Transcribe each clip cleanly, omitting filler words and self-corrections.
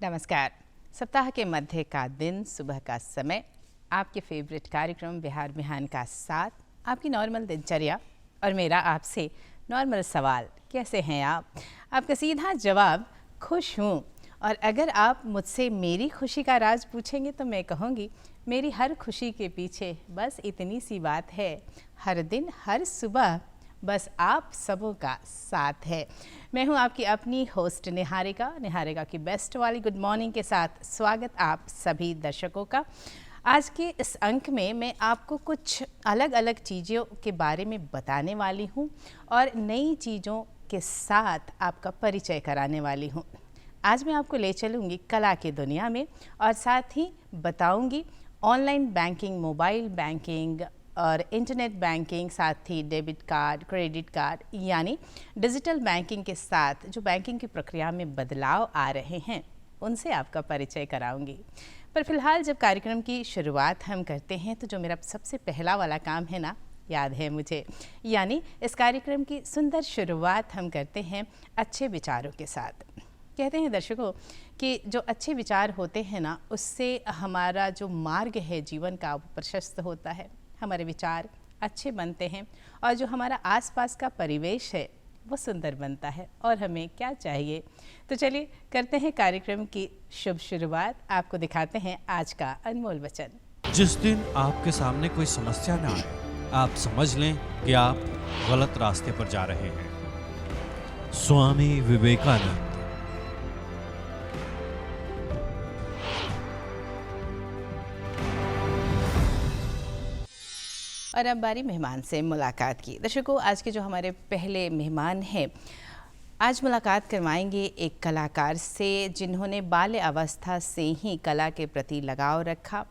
नमस्कार। सप्ताह के मध्य का दिन, सुबह का समय, आपके फेवरेट कार्यक्रम बिहार बिहान का साथ, आपकी नॉर्मल दिनचर्या और मेरा आपसे नॉर्मल सवाल, कैसे हैं आप? आपका सीधा जवाब, खुश हूँ। और अगर आप मुझसे मेरी खुशी का राज पूछेंगे तो मैं कहूँगी, मेरी हर खुशी के पीछे बस इतनी सी बात है, हर दिन हर सुबह बस आप सबों का साथ है। मैं हूं आपकी अपनी होस्ट निहारिका की बेस्ट वाली गुड मॉर्निंग के साथ स्वागत आप सभी दर्शकों का। आज के इस अंक में मैं आपको कुछ अलग अलग चीज़ों के बारे में बताने वाली हूं और नई चीज़ों के साथ आपका परिचय कराने वाली हूं। आज मैं आपको ले चलूँगी कला की दुनिया में और साथ ही बताऊँगी ऑनलाइन बैंकिंग, मोबाइल बैंकिंग और इंटरनेट बैंकिंग, साथ ही डेबिट कार्ड, क्रेडिट कार्ड यानी डिजिटल बैंकिंग के साथ जो बैंकिंग की प्रक्रिया में बदलाव आ रहे हैं उनसे आपका परिचय कराऊंगी। पर फिलहाल जब कार्यक्रम की शुरुआत हम करते हैं तो जो मेरा सबसे पहला वाला काम है ना, याद है मुझे, यानी इस कार्यक्रम की सुंदर शुरुआत हम करते हैं अच्छे विचारों के साथ। कहते हैं दर्शकों कि जो अच्छे विचार होते हैं ना, उससे हमारा जो मार्ग है जीवन का वो प्रशस्त होता है, हमारे विचार अच्छे बनते हैं और जो हमारा आसपास का परिवेश है वो सुंदर बनता है। और हमें क्या चाहिए? तो चलिए करते हैं कार्यक्रम की शुभ शुरुआत। आपको दिखाते हैं आज का अनमोल वचन। जिस दिन आपके सामने कोई समस्या ना आए, आप समझ लें कि आप गलत रास्ते पर जा रहे हैं। स्वामी विवेकानंद। और अब बारी मेहमान से मुलाकात की। दर्शकों, आज के जो हमारे पहले मेहमान हैं, आज मुलाकात करवाएंगे एक कलाकार से जिन्होंने बाल्य अवस्था से ही कला के प्रति लगाव रखा।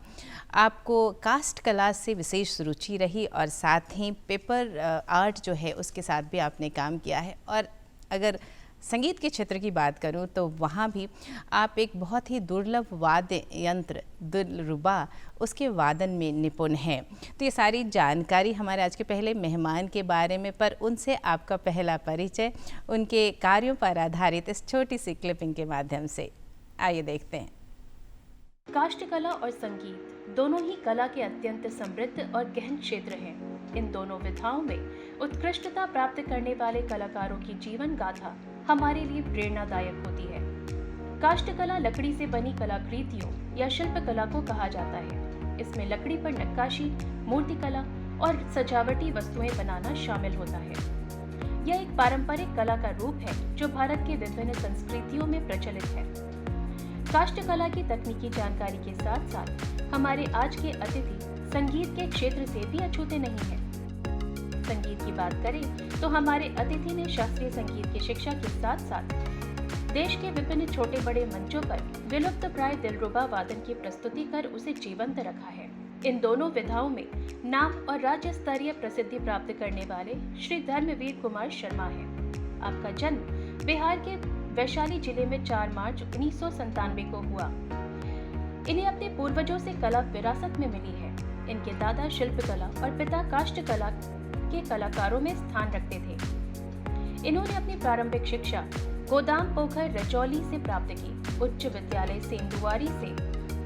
आपको कास्ट कला से विशेष रुचि रही और साथ ही पेपर आर्ट जो है उसके साथ भी आपने काम किया है। और अगर संगीत के क्षेत्र की बात करूं तो वहाँ भी आप एक बहुत ही दुर्लभ वाद्य यंत्र दिलरुबा उसके वादन में निपुण हैं। तो ये सारी जानकारी हमारे आज के पहले मेहमान के बारे में, पर उनसे आपका पहला परिचय उनके कार्यों पर आधारित इस छोटी सी क्लिपिंग के माध्यम से। आइए देखते हैं। काष्ठ कला और संगीत दोनों ही कला के अत्यंत समृद्ध और गहन क्षेत्र हैं। इन दोनों विधाओं में उत्कृष्टता प्राप्त करने वाले कलाकारों की जीवन गाथा हमारे लिए प्रेरणादायक होती है। काष्ठ कला लकड़ी से बनी कलाकृतियों या शिल्प कला को कहा जाता है। इसमें लकड़ी पर नक्काशी, मूर्ति कला और सजावटी वस्तुएं बनाना शामिल होता है। यह एक पारंपरिक कला का रूप है जो भारत के विभिन्न संस्कृतियों में प्रचलित है। काष्ठ कला की तकनीकी जानकारी के साथ साथ हमारे आज के अतिथि संगीत के क्षेत्र से भी अछूते नहीं हैं। संगीत की बात करें तो हमारे अतिथि ने शास्त्रीय संगीत की शिक्षा के साथ साथ देश के विभिन्न छोटे बड़े मंचों पर विलुप्त प्राय दिलरुबा वादन की प्रस्तुति कर उसे जीवंत रखा है। इन दोनों विधाओं में नाम और राज्य स्तरीय प्रसिद्धि प्राप्त करने वाले श्री धर्मवीर कुमार शर्मा हैं। आपका जन्म बिहार के वैशाली जिले में 4 मार्च 1997 को हुआ। इन्हें अपने पूर्वजों से कला विरासत में मिली है। इनके दादा शिल्पकला और पिता काष्ठ कला के कलाकारों में स्थान रखते थे। इन्होंने अपनी प्रारंभिक शिक्षा गोदाम पोखर रजौली से प्राप्त की। उच्च विद्यालय सेंदुआरी से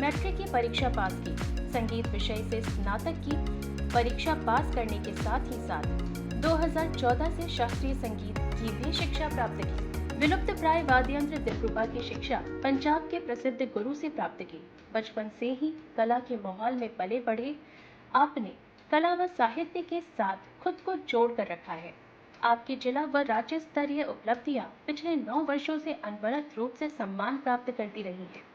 मैट्रिक की परीक्षा पास की। संगीत विषय से स्नातक की परीक्षा पास करने के साथ ही साथ 2014 से शास्त्रीय संगीत की भी शिक्षा प्राप्त की। विलुप्त प्राय वाद्य यंत्र दिलरुबा की शिक्षा पंजाब के प्रसिद्ध गुरु से प्राप्त की। बचपन से ही कला के माहौल में पले बढ़े आपने कला व साहित्य के साथ खुद को जोड़ कर रखा है। आपकी जिला व राज्य स्तरीय उपलब्धियां पिछले 9 वर्षों से अनवरत रूप से सम्मान प्राप्त करती रही है।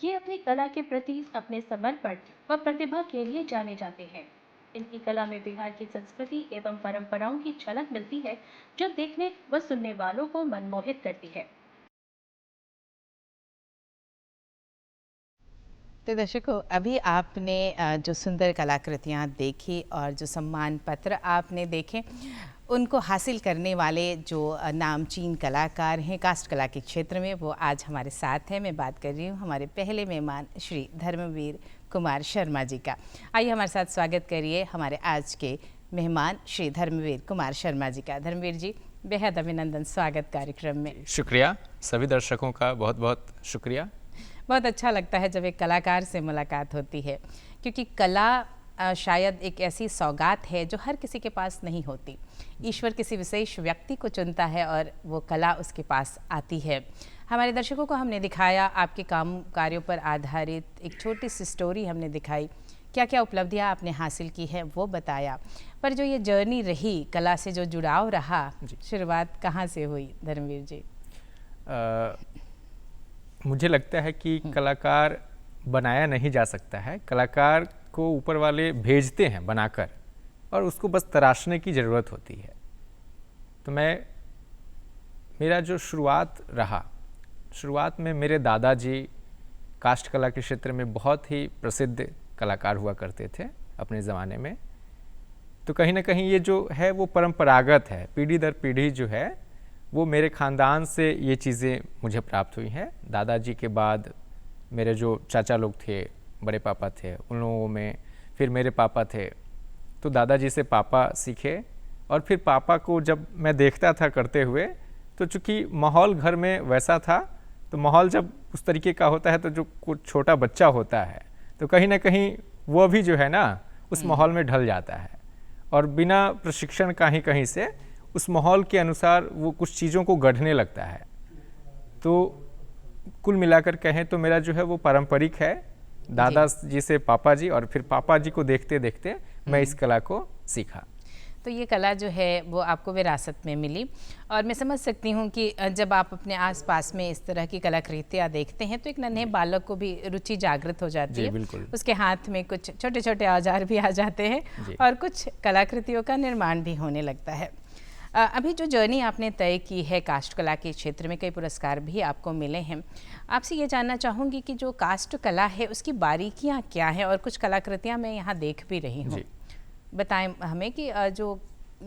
ये अपनी कला के प्रति अपने समर्पण व प्रतिभा के लिए जाने जाते हैं। इनकी कला में बिहार की संस्कृति एवं परंपराओं की झलक मिलती है जो देखने व सुनने वालों को मनमोहित करती है। तो दर्शकों, अभी आपने जो सुंदर कलाकृतियाँ देखी और जो सम्मान पत्र आपने देखे, उनको हासिल करने वाले जो नामचीन कलाकार हैं कास्ट कला के क्षेत्र में, वो आज हमारे साथ हैं। मैं बात कर रही हूँ हमारे पहले मेहमान श्री धर्मवीर कुमार शर्मा जी का। आइए हमारे साथ स्वागत करिए हमारे आज के मेहमान श्री धर्मवीर कुमार शर्मा जी का। धर्मवीर जी, बेहद अभिनंदन, स्वागत कार्यक्रम में। शुक्रिया, सभी दर्शकों का बहुत बहुत शुक्रिया। बहुत अच्छा लगता है जब एक कलाकार से मुलाकात होती है, क्योंकि कला शायद एक ऐसी सौगात है जो हर किसी के पास नहीं होती। ईश्वर किसी विशेष व्यक्ति को चुनता है और वो कला उसके पास आती है। हमारे दर्शकों को हमने दिखाया आपके काम कार्यों पर आधारित एक छोटी सी स्टोरी हमने दिखाई, क्या क्या उपलब्धियां आपने हासिल की है वो बताया, पर जो ये जर्नी रही, कला से जो जुड़ाव रहा, शुरुआत कहाँ से हुई धर्मवीर जी? मुझे लगता है कि कलाकार बनाया नहीं जा सकता है, कलाकार को ऊपर वाले भेजते हैं बनाकर और उसको बस तराशने की ज़रूरत होती है। तो मेरा जो शुरुआत रहा, शुरुआत में मेरे दादाजी कास्ट कला के क्षेत्र में बहुत ही प्रसिद्ध कलाकार हुआ करते थे अपने ज़माने में। तो कहीं ना कहीं ये जो है वो परंपरागत है, पीढ़ी दर पीढ़ी जो है वो मेरे ख़ानदान से ये चीज़ें मुझे प्राप्त हुई हैं। दादाजी के बाद मेरे जो चाचा लोग थे, बड़े पापा थे, उन लोगों में फिर मेरे पापा थे, तो दादाजी से पापा सीखे और फिर पापा को जब मैं देखता था करते हुए, तो चूँकि माहौल घर में वैसा था, तो माहौल जब उस तरीके का होता है तो जो कुछ छोटा बच्चा होता है तो कहीं ना कहीं वो भी जो है ना उस माहौल में ढल जाता है और बिना प्रशिक्षण का ही कहीं से उस माहौल के अनुसार वो कुछ चीज़ों को गढ़ने लगता है। तो कुल मिलाकर कहें तो मेरा जो है वो पारंपरिक है, दादा जी से पापा जी और फिर पापा जी को देखते देखते मैं इस कला को सीखा। तो ये कला जो है वो आपको विरासत में मिली और मैं समझ सकती हूँ कि जब आप अपने आसपास में इस तरह की कलाकृतियाँ देखते हैं तो एक नन्हे बालक को भी रुचि जागृत हो जाती है। बिल्कुल। उसके हाथ में कुछ छोटे छोटे औजार भी आ जाते हैं और कुछ कलाकृतियों का निर्माण भी होने लगता है। अभी जो जर्नी आपने तय की है कास्ट कला के क्षेत्र में, कई पुरस्कार भी आपको मिले हैं। आपसे ये जानना चाहूँगी कि जो कास्ट कला है उसकी बारीकियाँ क्या हैं, और कुछ कलाकृतियाँ मैं यहाँ देख भी रही हूँ। बताएं हमें कि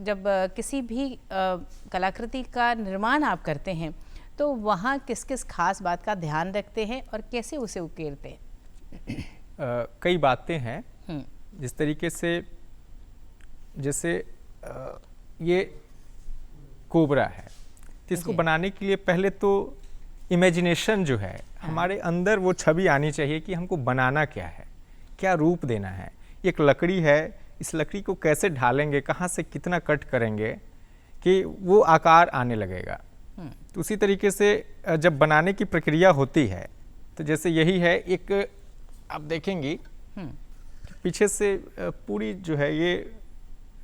जब किसी भी कलाकृति का निर्माण आप करते हैं तो वहाँ किस किस खास बात का ध्यान रखते हैं और कैसे उसे उकेरते हैं? कई बातें हैं जिस तरीके से, जैसे ये कोबरा है, तो इसको बनाने के लिए पहले तो इमेजिनेशन जो है हमारे अंदर वो छवि आनी चाहिए कि हमको बनाना क्या है, क्या रूप देना है। एक लकड़ी है, इस लकड़ी को कैसे ढालेंगे, कहाँ से कितना कट करेंगे कि वो आकार आने लगेगा। तो उसी तरीके से जब बनाने की प्रक्रिया होती है तो जैसे यही है, एक आप देखेंगी पीछे से पूरी जो है ये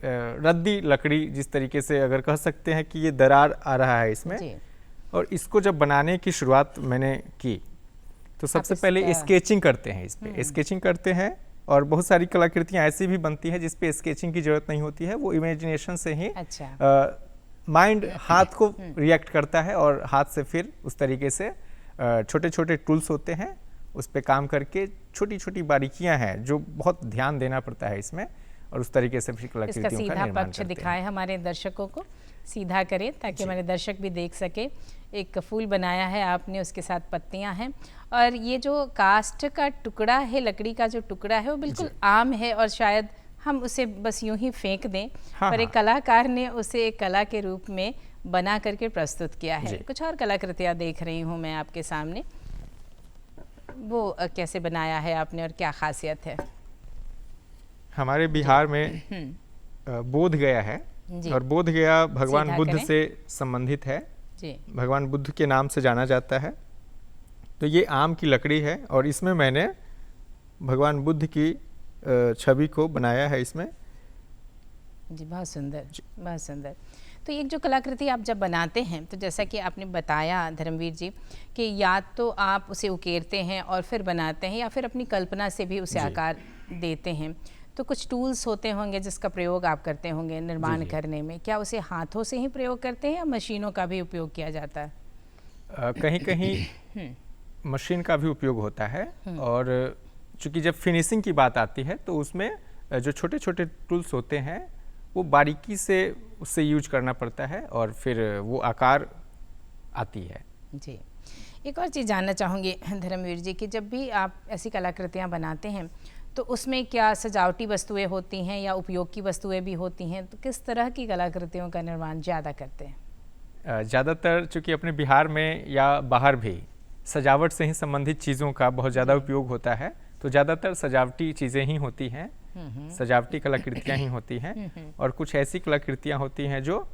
रद्दी लकड़ी, जिस तरीके से अगर कह सकते हैं कि ये दरार आ रहा है इसमें, और इसको जब बनाने की शुरुआत मैंने की तो सबसे पहले स्केचिंग करते हैं, इस पे स्केचिंग करते हैं। और बहुत सारी कलाकृतियाँ ऐसी भी बनती हैं जिस पे स्केचिंग की जरूरत नहीं होती है, वो इमेजिनेशन से ही माइंड हाथ को रिएक्ट करता है और हाथ से फिर उस तरीके से छोटे छोटे टूल्स होते हैं, उस पे काम करके छोटी छोटी बारीकियां हैं जो बहुत ध्यान देना पड़ता है इसमें, और उस तरीके से फिर कलाकृतियों का निर्माण करते हैं। सीधा पक्ष दिखाएं हमारे दर्शकों को, सीधा करें ताकि हमारे दर्शक भी देख सके। एक फूल बनाया है आपने, उसके साथ पत्तियां हैं, और ये जो कास्ट का टुकड़ा है, लकड़ी का जो टुकड़ा है वो बिल्कुल आम है और शायद हम उसे बस यूं ही फेंक दें, पर एक कलाकार ने उसे एक कला के रूप में बना करके प्रस्तुत किया है। कुछ और कलाकृतियाँ देख रही हूँ मैं आपके सामने, वो कैसे बनाया है आपने और क्या खासियत है? हमारे बिहार में बोध गया है और बोध गया भगवान बुद्ध से संबंधित है जी। भगवान बुद्ध के नाम से जाना जाता है। तो ये आम की लकड़ी है और इसमें मैंने भगवान बुद्ध की छवि को बनाया है इसमें जी। बहुत सुंदर, बहुत सुंदर। तो एक जो कलाकृति आप जब बनाते हैं तो जैसा कि आपने बताया धर्मवीर जी कि या तो आप उसे उकेरते हैं और फिर बनाते हैं या फिर अपनी कल्पना से भी उसे आकार देते हैं, तो कुछ टूल्स होते होंगे जिसका प्रयोग आप करते होंगे निर्माण करने में। क्या उसे हाथों से ही प्रयोग करते हैं या मशीनों का भी उपयोग किया जाता है? कहीं कहीं मशीन का भी उपयोग होता है, और चूंकि जब फिनिशिंग की बात आती है तो उसमें जो छोटे छोटे टूल्स होते हैं वो बारीकी से उससे यूज करना पड़ता है और फिर वो आकार आती है। जी, एक और चीज़ जानना चाहूँगी धर्मवीर जी कि जब भी आप ऐसी कलाकृतियाँ बनाते हैं तो उसमें क्या सजावटी वस्तुएं होती हैं या उपयोग की वस्तुएं भी होती हैं, तो किस तरह की कलाकृतियों का निर्माण ज़्यादा करते हैं? ज़्यादातर चूँकि अपने बिहार में या बाहर भी सजावट से ही संबंधित चीज़ों का बहुत ज़्यादा उपयोग होता है, तो ज़्यादातर सजावटी चीज़ें ही होती हैं, सजावटी कलाकृतियाँ ही होती हैं। और कुछ ऐसी कलाकृतियाँ होती हैं जो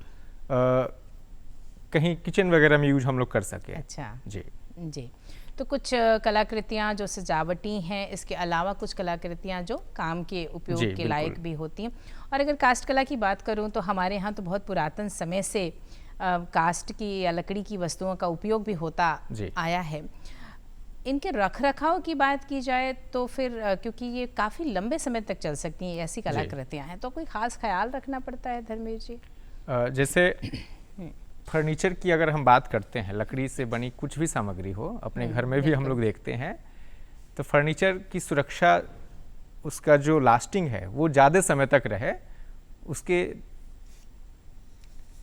कहीं किचन वगैरह में यूज हम लोग कर सकें। अच्छा जी जी, तो कुछ कलाकृतियाँ जो सजावटी हैं, इसके अलावा कुछ कलाकृतियाँ जो काम के उपयोग के लायक भी होती हैं। और अगर काष्ठ कला की बात करूँ तो हमारे यहाँ तो बहुत पुरातन समय से काष्ठ की या लकड़ी की वस्तुओं का उपयोग भी होता आया है। इनके रख रखाव की बात की जाए तो फिर क्योंकि ये काफ़ी लंबे समय तक चल सकती हैं ऐसी कलाकृतियाँ हैं, तो कोई ख़ास ख्याल रखना पड़ता है धर्मवीर जी? जैसे फर्नीचर की अगर हम बात करते हैं, लकड़ी से बनी कुछ भी सामग्री हो, अपने घर में भी हम लोग देखते हैं, तो फर्नीचर की सुरक्षा, उसका जो लास्टिंग है वो ज़्यादा समय तक रहे,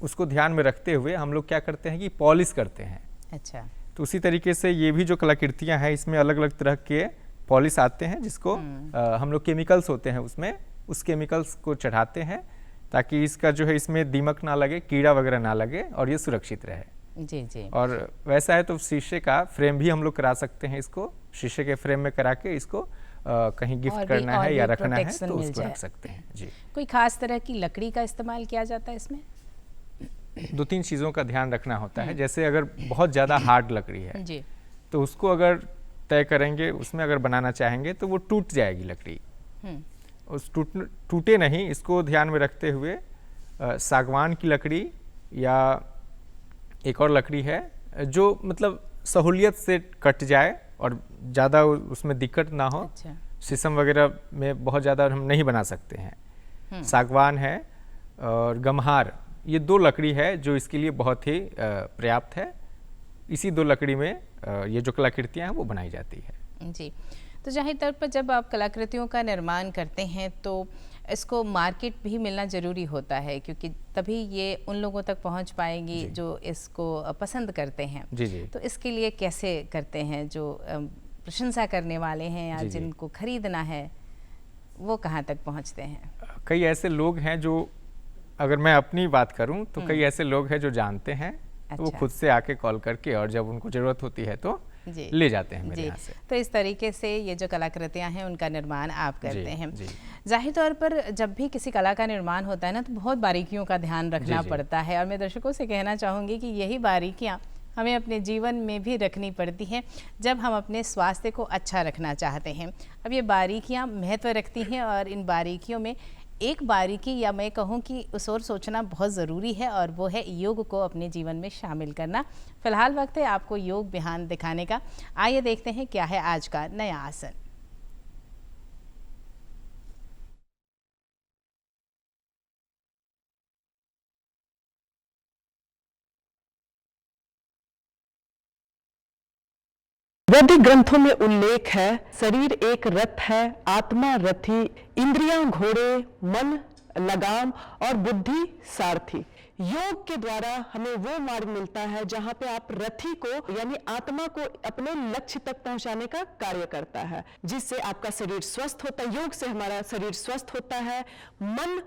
उसको ध्यान में रखते हुए हम लोग क्या करते हैं कि पॉलिश करते हैं। अच्छा, तो उसी तरीके से ये भी जो कलाकृतियाँ हैं इसमें अलग अलग तरह के पॉलिश आते हैं, जिसको हम लोग केमिकल्स होते हैं उसमें, उस केमिकल्स को चढ़ाते हैं ताकि इसका जो है इसमें दीमक ना लगे, कीड़ा वगैरह ना लगे और ये सुरक्षित रहे। जी जी। और वैसा है तो शीशे का फ्रेम भी हम लोग करा सकते हैं, इसको शीशे के फ्रेम में करा के इसको कहीं गिफ्ट करना है या रखना है तो उसको रख सकते हैं। जी, कोई खास तरह की लकड़ी का इस्तेमाल किया जाता है इसमें? दो तीन चीज़ों का ध्यान रखना होता है। जैसे अगर बहुत ज़्यादा हार्ड लकड़ी है जी, तो उसको अगर तय करेंगे, उसमें अगर बनाना चाहेंगे तो वो टूट जाएगी लकड़ी। उस टूटे नहीं, इसको ध्यान में रखते हुए सागवान की लकड़ी या एक और लकड़ी है जो मतलब सहूलियत से कट जाए और ज़्यादा उसमें दिक्कत ना हो। अच्छा, शीशम वगैरह में बहुत ज़्यादा हम नहीं बना सकते हैं। सागवान है और गम्हार, ये दो लकड़ी है जो इसके लिए बहुत ही पर्याप्त है। इसी दो लकड़ी में ये जो कलाकृतियाँ हैं वो बनाई जाती है। जी, तो जाहिर तौर पर जब आप कलाकृतियों का निर्माण करते हैं तो इसको मार्केट भी मिलना ज़रूरी होता है, क्योंकि तभी ये उन लोगों तक पहुंच पाएगी जो इसको पसंद करते हैं। जी जी। तो इसके लिए कैसे करते हैं, जो प्रशंसा करने वाले हैं या जिनको खरीदना है वो कहाँ तक पहुंचते हैं? कई ऐसे लोग हैं जो, अगर मैं अपनी बात करूं तो कई ऐसे लोग हैं जो जानते हैं। तो वो खुद से आके कॉल करके और जब उनको ज़रूरत होती है तो ले जाते हैं मेरे यहाँ से। तो इस तरीके से ये जो कलाकृतियाँ हैं उनका निर्माण आप करते हैं। जाहिर तौर पर जब भी किसी कला का निर्माण होता है ना तो बहुत बारीकियों का ध्यान रखना पड़ता है, और मैं दर्शकों से कहना चाहूँगी कि यही बारीकियाँ हमें अपने जीवन में भी रखनी पड़ती हैं जब हम अपने स्वास्थ्य को अच्छा रखना चाहते हैं। अब ये बारीकियाँ महत्व रखती हैं और इन बारीकियों में एक बारीकी या मैं कहूँ कि उस ओर सोचना बहुत ज़रूरी है, और वो है योग को अपने जीवन में शामिल करना। फिलहाल वक्त है आपको योग बिहान दिखाने का। आइए देखते हैं क्या है आज का नया आसन। वैदिक ग्रंथों में उल्लेख है, शरीर एक रथ है, आत्मा रथी, इंद्रियां घोड़े, मन लगाम और बुद्धि सारथी। योग के द्वारा हमें वो मार्ग मिलता है जहां पे आप रथी को यानी आत्मा को अपने लक्ष्य तक पहुंचाने का कार्य करता है, जिससे आपका शरीर स्वस्थ होता है। योग से हमारा शरीर स्वस्थ होता है, मन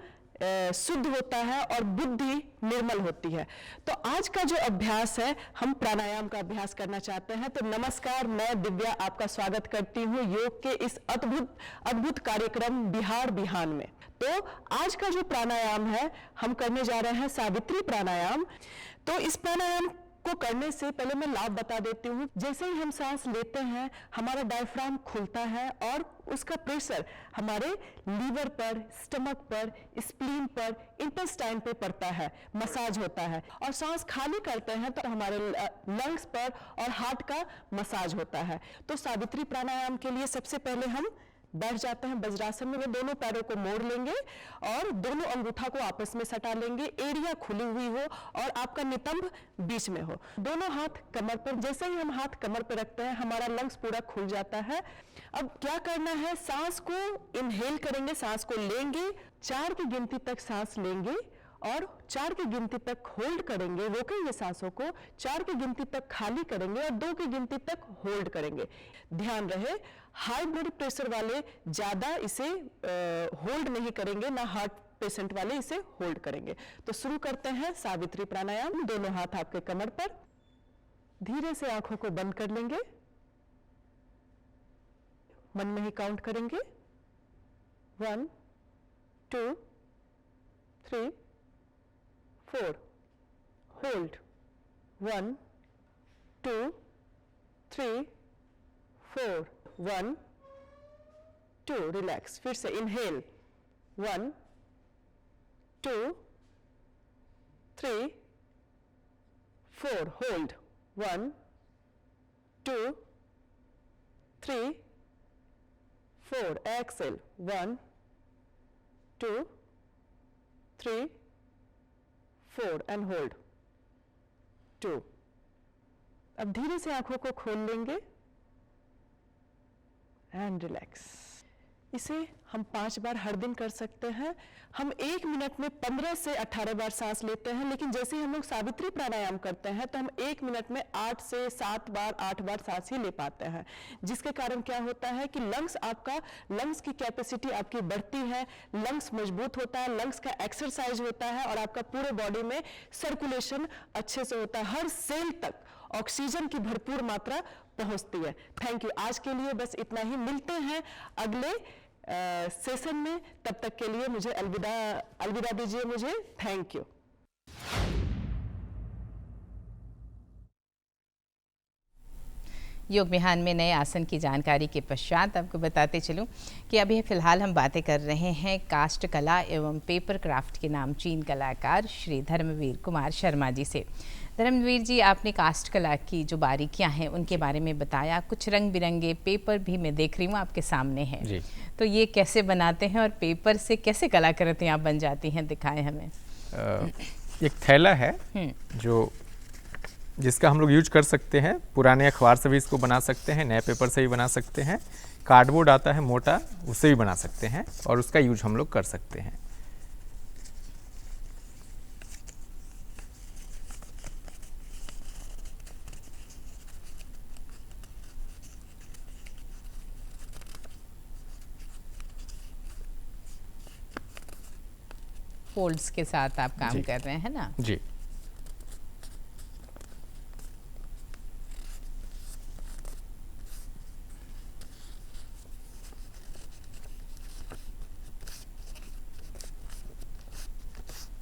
शुद्ध होता है और बुद्धि निर्मल होती है। तो आज का जो अभ्यास है, हम प्राणायाम का अभ्यास करना चाहते हैं। तो नमस्कार, मैं दिव्या आपका स्वागत करती हूँ योग के इस अद्भुत कार्यक्रम बिहार बिहान में। तो आज का जो प्राणायाम है हम करने जा रहे हैं सावित्री प्राणायाम। तो इस प्राणायाम को करने से पहले मैं लाभ बता देती हूँ। जैसे ही हम सांस लेते हैं हमारा डायफ्राम खुलता है और उसका प्रेशर हमारे लीवर पर, स्टमक पर, स्प्लीन पर, इंटेस्टाइन पे पड़ता है, मसाज होता है। और सांस खाली करते हैं तो हमारे लंग्स पर और हार्ट का मसाज होता है। तो सावित्री प्राणायाम के लिए सबसे पहले हम बैठ जाते हैं वज्रासन में। वे दोनों पैरों को मोड़ लेंगे और दोनों अंगूठा को आपस में सटा लेंगे, एड़ियां खुली हुई हो और आपका नितंब बीच में हो। दोनों हाथ कमर पर, जैसे ही हम हाथ कमर पर रखते हैं हमारा लंग्स पूरा खुल जाता है। अब क्या करना है, सांस को इनहेल करेंगे, सांस को लेंगे, 4 की गिनती तक सांस लेंगे और 4 की गिनती तक होल्ड करेंगे, रोकेंगे सांसों को, 4 की गिनती तक खाली करेंगे और 2 की गिनती तक होल्ड करेंगे। ध्यान रहे, हाई ब्लड प्रेशर वाले ज्यादा इसे होल्ड नहीं करेंगे, ना हार्ट पेशेंट वाले इसे होल्ड करेंगे। तो शुरू करते हैं सावित्री प्राणायाम। दोनों हाथ आपके कमर पर, धीरे से आंखों को बंद कर लेंगे, मन में ही काउंट करेंगे, 1 2 3 4, होल्ड, 1 2 3 4, 1 2, रिलैक्स। फिर से inhale, 1 2 3 4, hold, 1 2 3 4, exhale, 1 2 3 4 and hold, 2। अब धीरे से आंखों को खोल लेंगे एंड रिलैक्स। इसे हम 5 बार हर दिन कर सकते हैं। हम 1 मिनट में 15 से 18 बार सांस लेते हैं, लेकिन जैसे ही हम लोग सावित्री प्राणायाम करते हैं तो हम 1 मिनट में 8 से 7 बार 8 बार सांस ही ले पाते हैं, जिसके कारण क्या होता है कि लंग्स की कैपेसिटी आपकी बढ़ती है, लंग्स मजबूत होता है, लंग्स का एक्सरसाइज होता है और आपका पूरे बॉडी में सर्कुलेशन अच्छे से होता है, हर सेल तक ऑक्सीजन की भरपूर मात्रा पहुंचती है। Thank you. आज के लिए बस इतना ही, मिलते हैं अगले सेशन में। तब तक के लिए मुझे अलविदा दीजिए मुझे। Thank you. योग विहान में नए आसन की जानकारी के पश्चात आपको बताते चलूं कि अभी फ़िलहाल हम बातें कर रहे हैं काष्ठ कला एवं पेपर क्राफ्ट के नामचीन कलाकार श्री धर्मवीर कुमार शर्मा जी से। धर्मवीर जी, आपने काष्ठ कला की जो बारीकियां हैं उनके बारे में बताया। कुछ रंग बिरंगे पेपर भी मैं देख रही हूँ आपके सामने हैं जी। तो ये कैसे बनाते हैं और पेपर से कैसे कलाकृतियाँ बन जाती हैं, दिखाएं हमें। एक थैला है जिसका हम लोग यूज कर सकते हैं। पुराने अखबार से भी इसको बना सकते हैं, नए पेपर से भी बना सकते हैं, कार्डबोर्ड आता है मोटा, उससे भी बना सकते हैं और उसका यूज हम लोग कर सकते हैं। फोल्ड्स के साथ आप काम कर रहे हैं ना जी।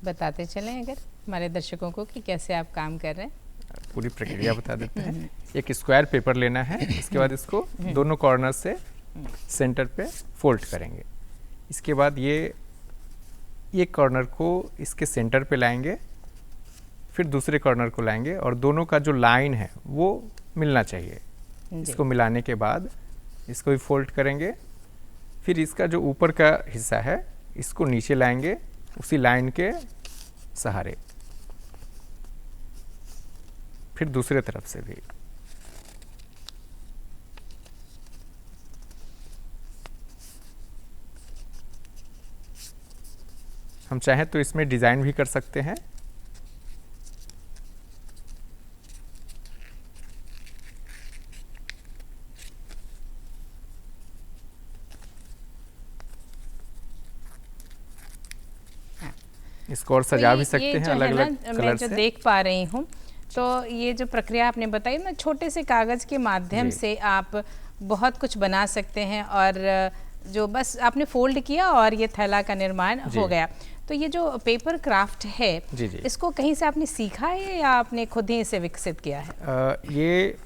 बताते चलें अगर हमारे दर्शकों को कि कैसे आप काम कर रहे हैं। पूरी प्रक्रिया बता देते हैं। एक स्क्वायर पेपर लेना है, इसके बाद इसको दोनों कॉर्नर से सेंटर पे फोल्ड करेंगे। इसके बाद ये कॉर्नर को इसके सेंटर पे लाएंगे, फिर दूसरे कॉर्नर को लाएंगे और दोनों का जो लाइन है वो मिलना चाहिए। इसको मिलाने के बाद इसको भी फोल्ड करेंगे, फिर इसका जो ऊपर का हिस्सा है इसको नीचे लाएंगे उसी लाइन के सहारे, फिर दूसरे तरफ से भी। हम चाहें तो इसमें डिजाइन भी कर सकते हैं। इसको और सजा भी सकते हैं अलग अलग कलर मैं जो देख पा रही हूँ, तो ये जो प्रक्रिया आपने बताई ना, छोटे से कागज के माध्यम से आप बहुत कुछ बना सकते हैं और जो बस आपने फोल्ड किया और ये थैला का निर्माण हो गया। तो ये जो पेपर क्राफ्ट है इसको कहीं से आपने सीखा है या आपने खुद ही इसे विकसित किया है? ये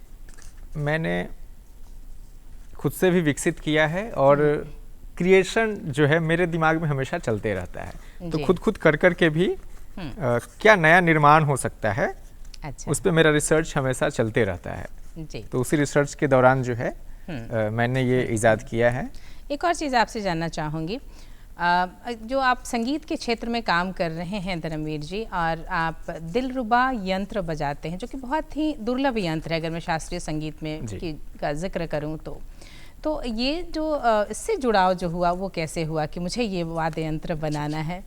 मैंने खुद से भी विकसित किया है और क्रिएशन जो है मेरे दिमाग में हमेशा चलते रहता है, तो खुद कर के भी क्या नया निर्माण हो सकता है, उस पर मेरा रिसर्च हमेशा चलते रहता है। तो उसी रिसर्च के दौरान जो है मैंने ये इजाद किया है। एक और चीज़ आपसे जानना चाहूँगी, जो आप संगीत के क्षेत्र में काम कर रहे हैं धर्मवीर जी, और आप दिलरुबा यंत्र बजाते हैं जो कि बहुत ही दुर्लभ यंत्र है अगर मैं शास्त्रीय संगीत में का जिक्र करूं तो ये जो इससे जुड़ाव जो हुआ वो कैसे हुआ कि मुझे ये वाद्य यंत्र बनाना है?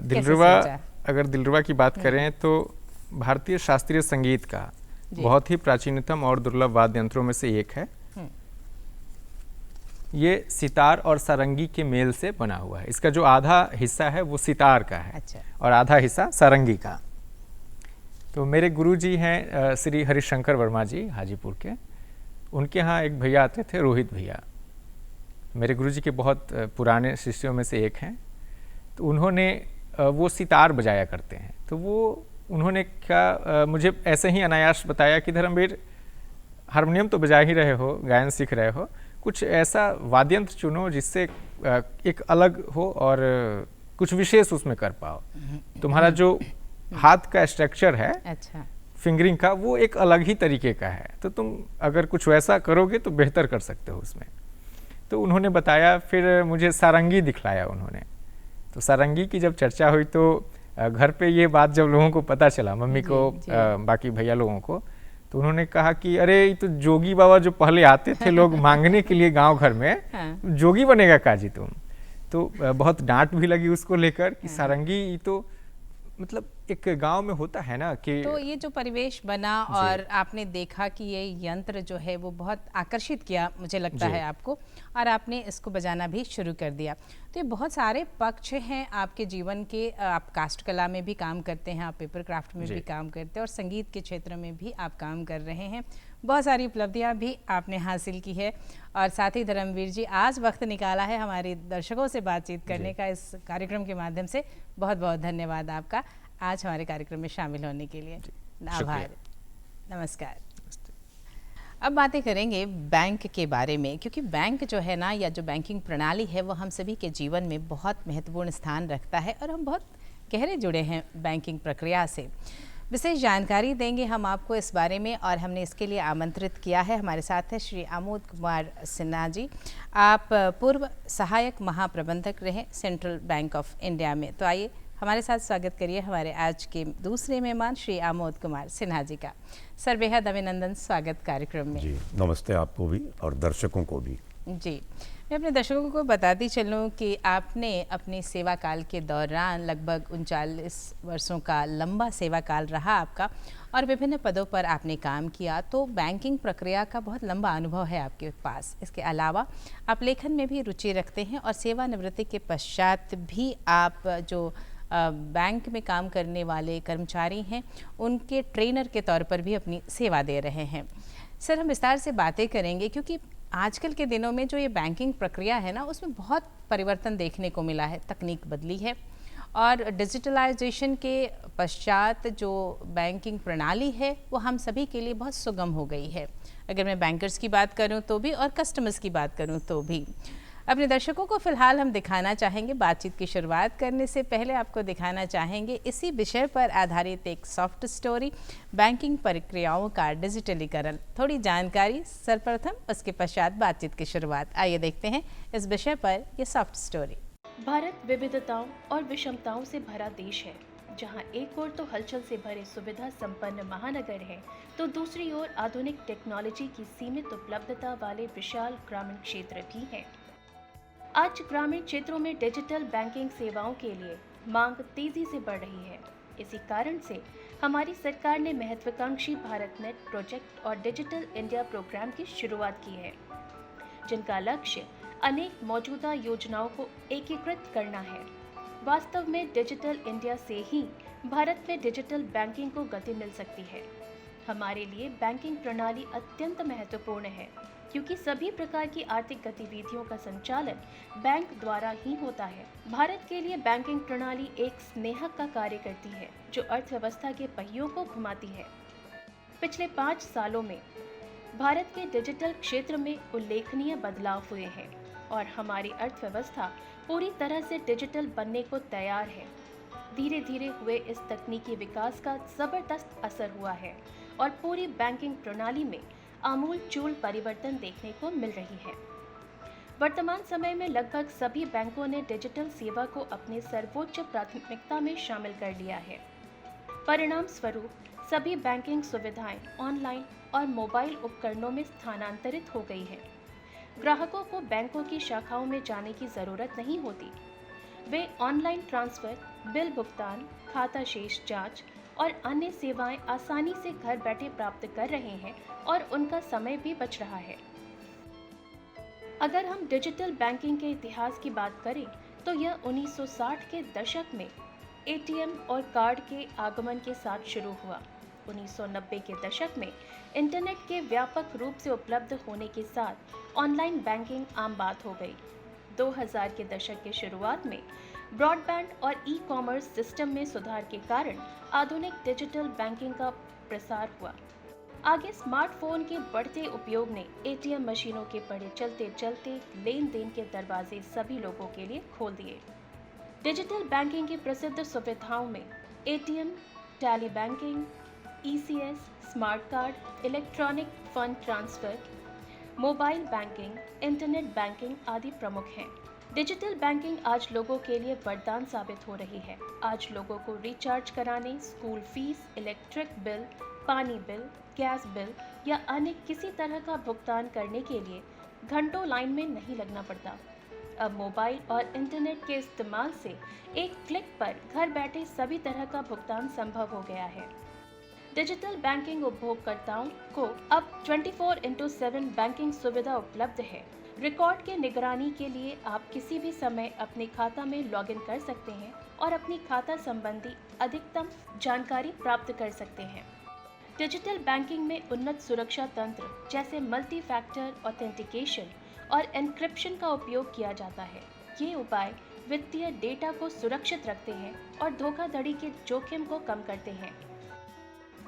दिलरुबा, अगर दिलरुबा की बात करें तो भारतीय शास्त्रीय संगीत का बहुत ही प्राचीनतम और दुर्लभ वाद्य यंत्रों में से एक है। ये सितार और सारंगी के मेल से बना हुआ है। इसका जो आधा हिस्सा है वो सितार का है। अच्छा। और आधा हिस्सा सारंगी का। तो मेरे गुरुजी हैं श्री हरिशंकर वर्मा जी, हाजीपुर के। उनके यहाँ एक भैया आते थे, रोहित भैया, मेरे गुरुजी के बहुत पुराने शिष्यों में से एक हैं। तो उन्होंने वो सितार बजाया करते हैं। तो वो उन्होंने क्या मुझे ऐसे ही अनायास बताया कि धर्मवीर, हारमोनियम तो बजा ही रहे हो, गायन सीख रहे हो, कुछ ऐसा वाद्य यंत्र चुनो जिससे एक अलग हो और कुछ विशेष उसमें कर पाओ। तुम्हारा जो हाथ का स्ट्रक्चर है, अच्छा, फिंगरिंग का, वो एक अलग ही तरीके का है। तो तुम अगर कुछ वैसा करोगे तो बेहतर कर सकते हो उसमें। तो उन्होंने बताया, फिर मुझे सारंगी दिखलाया उन्होंने। तो सारंगी की जब चर्चा हुई तो घर पे ये बात जब लोगों को पता चला, मम्मी को, बाकी भैया लोगों को, तो उन्होंने कहा कि अरे ये तो जोगी बाबा जो पहले आते थे लोग मांगने के लिए गांव घर में, हाँ। जोगी बनेगा काजी तुम। तो बहुत डांट भी लगी उसको लेकर कि सारंगी ये तो मतलब एक गांव में होता है ना कि। तो ये जो परिवेश बना और आपने देखा कि ये यंत्र जो है वो बहुत आकर्षित किया, मुझे लगता है आपको, और आपने इसको बजाना भी शुरू कर दिया। तो ये बहुत सारे पक्ष हैं आपके जीवन के। आप काष्ठ कला में भी काम करते हैं, आप पेपर क्राफ्ट में भी काम करते हैं, और संगीत के क्षेत्र में भी आप काम कर रहे हैं। बहुत सारी उपलब्धियां भी आपने हासिल की है। और साथ ही धर्मवीर जी आज वक्त निकाला है हमारे दर्शकों से बातचीत करने का इस कार्यक्रम के माध्यम से। बहुत बहुत धन्यवाद आपका आज हमारे कार्यक्रम में शामिल होने के लिए। आभार, नमस्कार। अब बातें करेंगे बैंक के बारे में, क्योंकि बैंक जो है ना, या जो बैंकिंग प्रणाली है, वो हम सभी के जीवन में बहुत महत्वपूर्ण स्थान रखता है और हम बहुत गहरे जुड़े हैं बैंकिंग प्रक्रिया से। विशेष जानकारी देंगे हम आपको इस बारे में, और हमने इसके लिए आमंत्रित किया है। हमारे साथ है श्री आमोद कुमार सिन्हा जी। आप पूर्व सहायक महाप्रबंधक रहे सेंट्रल बैंक ऑफ इंडिया में। तो आइए हमारे साथ स्वागत करिए हमारे आज के दूसरे मेहमान श्री आमोद कुमार सिन्हा जी का। सर, बेहद अभिनंदन, स्वागत कार्यक्रम में। जी नमस्ते आपको भी और दर्शकों को भी। जी, मैं अपने दर्शकों को बताती चलूँ कि आपने अपने सेवा काल के दौरान लगभग 39 वर्षों का लंबा सेवा काल रहा आपका, और विभिन्न पदों पर आपने काम किया। तो बैंकिंग प्रक्रिया का बहुत लंबा अनुभव है आपके पास। इसके अलावा आप लेखन में भी रुचि रखते हैं, और सेवानिवृत्ति के पश्चात भी आप जो बैंक में काम करने वाले कर्मचारी हैं उनके ट्रेनर के तौर पर भी अपनी सेवा दे रहे हैं। सर, हम विस्तार से बातें करेंगे, क्योंकि आजकल के दिनों में जो ये बैंकिंग प्रक्रिया है ना, उसमें बहुत परिवर्तन देखने को मिला है। तकनीक बदली है, और डिजिटलाइजेशन के पश्चात जो बैंकिंग प्रणाली है वो हम सभी के लिए बहुत सुगम हो गई है। अगर मैं बैंकर्स की बात करूं तो भी, और कस्टमर्स की बात करूं तो भी। अपने दर्शकों को फिलहाल हम दिखाना चाहेंगे, बातचीत की शुरुआत करने से पहले आपको दिखाना चाहेंगे इसी विषय पर आधारित एक सॉफ्ट स्टोरी, बैंकिंग प्रक्रियाओं का डिजिटलीकरण। थोड़ी जानकारी सर्वप्रथम, उसके पश्चात बातचीत की शुरुआत। आइए देखते हैं इस विषय पर ये सॉफ्ट स्टोरी। भारत विविधताओं और विषमताओं से भरा देश है, जहां एक ओर तो हलचल से भरे सुविधा संपन्न महानगर है, तो दूसरी ओर आधुनिक टेक्नोलॉजी की सीमित उपलब्धता वाले विशाल ग्रामीण क्षेत्र भी हैं। आज ग्रामीण क्षेत्रों में डिजिटल बैंकिंग सेवाओं के लिए मांग तेजी से बढ़ रही है। इसी कारण से हमारी सरकार ने महत्वाकांक्षी भारत नेट प्रोजेक्ट और डिजिटल इंडिया प्रोग्राम की शुरुआत की है, जिनका लक्ष्य अनेक मौजूदा योजनाओं को एकीकृत करना है। वास्तव में डिजिटल इंडिया से ही भारत में डिजिटल बैंकिंग को गति मिल सकती है। हमारे लिए बैंकिंग प्रणाली अत्यंत महत्वपूर्ण है, क्योंकि सभी प्रकार की आर्थिक गतिविधियों का संचालन बैंक द्वारा ही होता है। भारत के लिए बैंकिंग प्रणाली एक स्नेहक का कार्य करती है, जो अर्थव्यवस्था के पहियों को घुमाती है। पिछले 5 सालों में भारत के डिजिटल क्षेत्र में उल्लेखनीय बदलाव हुए हैं, और हमारी अर्थव्यवस्था पूरी तरह से डिजिटल बनने को तैयार है। धीरे धीरे हुए इस तकनीकी विकास का जबरदस्त असर हुआ है, और पूरी बैंकिंग प्रणाली में आमूल चूल परिवर्तन देखने को मिल रही है। वर्तमान समय में लगभग सभी बैंकों ने डिजिटल सेवा को अपने सर्वोच्च प्राथमिकता में शामिल कर लिया है। परिणाम स्वरूप सभी बैंकिंग सुविधाएं ऑनलाइन और मोबाइल उपकरणों में स्थानांतरित हो गई हैं। ग्राहकों को बैंकों की शाखाओं में जाने की जरूरत नहीं होती। वे ऑनलाइन ट्रांसफर, बिल भुगतान, खाता शेष जांच और अन्य सेवाएं आसानी से घर बैठे प्राप्त कर रहे हैं और उनका समय भी बच रहा है। अगर हम डिजिटल बैंकिंग के इतिहास की बात करें तो यह 1960 के दशक में एटीएम और कार्ड के आगमन के साथ शुरू हुआ। 1990 के दशक में इंटरनेट के व्यापक रूप से उपलब्ध होने के साथ ऑनलाइन बैंकिंग आम बात हो गई। 2000 के दशक के शुरुआत में ब्रॉडबैंड और ई-कॉमर्स सिस्टम में सुधार के कारण आधुनिक डिजिटल बैंकिंग का प्रसार हुआ। आगे स्मार्टफोन के बढ़ते उपयोग ने एटीएम मशीनों के बड़े चलते चलते लेन देन के दरवाजे सभी लोगों के लिए खोल दिए। डिजिटल बैंकिंग की प्रसिद्ध सुविधाओं में ATM, tally banking, ECS, smart card, electronic fund transfer, mobile banking, internet banking आदि प्रमुख हैं। डिजिटल बैंकिंग आज लोगों के लिए वरदान साबित हो रही है। आज लोगों को रिचार्ज कराने, स्कूल फीस, इलेक्ट्रिक बिल, पानी बिल, गैस बिल या अन्य किसी तरह का भुगतान करने के लिए घंटों लाइन में नहीं लगना पड़ता। अब मोबाइल और इंटरनेट के इस्तेमाल से एक क्लिक पर घर बैठे सभी तरह का भुगतान संभव हो गया है। डिजिटल बैंकिंग उपभोक्ताओं को अब 24/7 बैंकिंग सुविधा उपलब्ध है। रिकॉर्ड के निगरानी के लिए आप किसी भी समय अपने खाता में लॉगिन कर सकते हैं और अपनी खाता संबंधी अधिकतम जानकारी प्राप्त कर सकते हैं। डिजिटल बैंकिंग में उन्नत सुरक्षा तंत्र जैसे मल्टी फैक्टर ऑथेंटिकेशन और एन्क्रिप्शन का उपयोग किया जाता है। ये उपाय वित्तीय डेटा को सुरक्षित रखते हैं और धोखाधड़ी के जोखिम को कम करते हैं।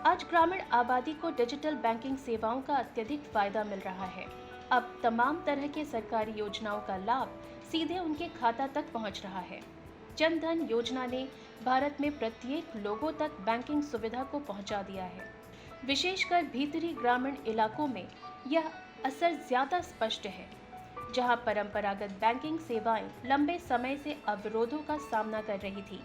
आज ग्रामीण आबादी को डिजिटल बैंकिंग सेवाओं का अत्यधिक फायदा मिल रहा है। अब तमाम तरह के सरकारी योजनाओं का लाभ सीधे उनके खाता तक पहुंच रहा है। जन धन योजना ने भारत में प्रत्येक लोगों तक बैंकिंग सुविधा को पहुंचा दिया है। विशेषकर भीतरी ग्रामीण इलाकों में यह असर ज्यादा स्पष्ट है, जहां परंपरागत बैंकिंग सेवाएं लंबे समय से अवरोधों का सामना कर रही थी।